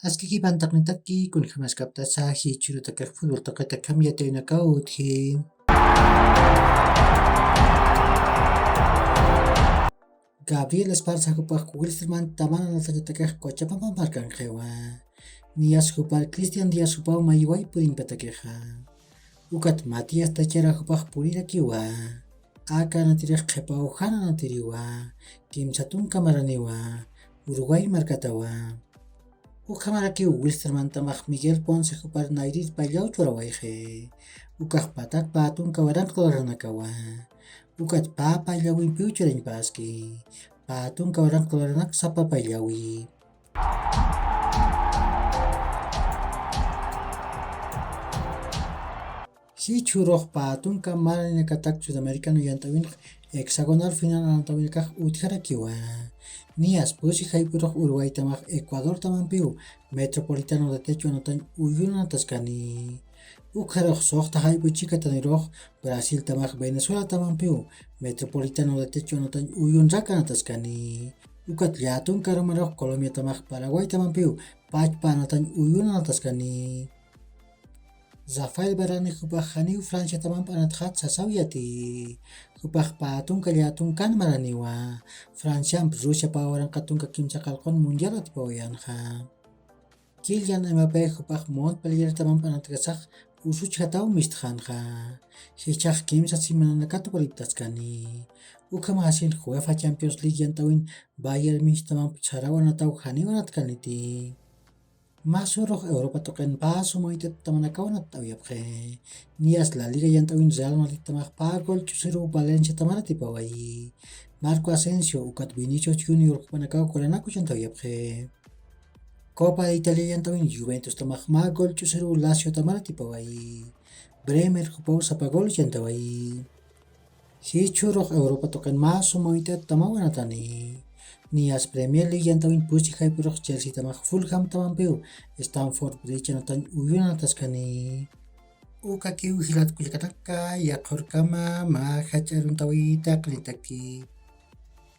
Askiki pantaknitaki kun jamás kaptasaji churutaka fútbol takata cambiate una kautji. Gabriel Esparza kupaj Wilstermann tamana natajataka kochapampa markanjewa. Nias kupar Cristian Díaz kupau mayuay purin patakeja. Ukat Matías Tachera kupaj purira kiwa. Aka natiraj qepau hana natiriwa. Kimsatun kamaraniwa. Uruguay markatawa. Ukamaraki Wilstermann tamaj Miguel Ponce kupar Nairit Payau churawayje. Ukaj patak patun kawaran kloranakawa. Ukat pa paylawin piu churañpaski. Patun kawaran kloranak sapa paylawi. Si churoj patun kamarani katak sudamericano yantawin hexagonal final antawin kaj utjarakiwa. Nias pusi haipuroj Uruguay tamaj Ecuador tamanpiu Metropolitano de Techo anotan uyuna taskani. Ukjaroj soqta haipu chika taniroj Brasil tamaj Venezuela tamanpiu Metropolitano de Techo anotan uyun raka nataskani. Ukat llatun karumaroj Colombia tamaj Paraguay tamanpiu Pachpa anotan uyuna nataskani. Rafael Varane kupaj haniw Francia taman panatjat sasawiyati. Kupaj patun kallatun kan maraniwa. Francia Rusia pawaran katunka kimsa kalkon mundial atipawayanja. Kylian Mbappé kupaj Montpellier taman panatkasaj usuch hataw mistjanja. Hichaj kimsa simananakatu waliptaskani. Ukamasin UEFA Champions League yantawin Bayern Munich taman charawan ataw haniwan atkaniti. Masuroj Europa toquen paso moitet tamanakawan atawiyapje. Nias La Liga yantawin Real Madrid tamaj pagol chusiru Valencia tamanatipawayi. Marco Asensio ukat Vinicius Junior kupanakaw koranaku chantawiyapje. Copa de Italia yantawin Juventus tamaj magol chusiru Lazio tamanatipawayi. Bremer kupaw sapagol chantawayi. Hichuroj Europa toquen maso moitet tamawanatani. Nias Premier League yantawin pusi haipuroj Chelsea tamaj Fulham tamanpiu Stamford Bridge anotan uyuna nataskani. Uka kiw hilat kulikataka yaqhurkama mahacharun tawita qlitaki.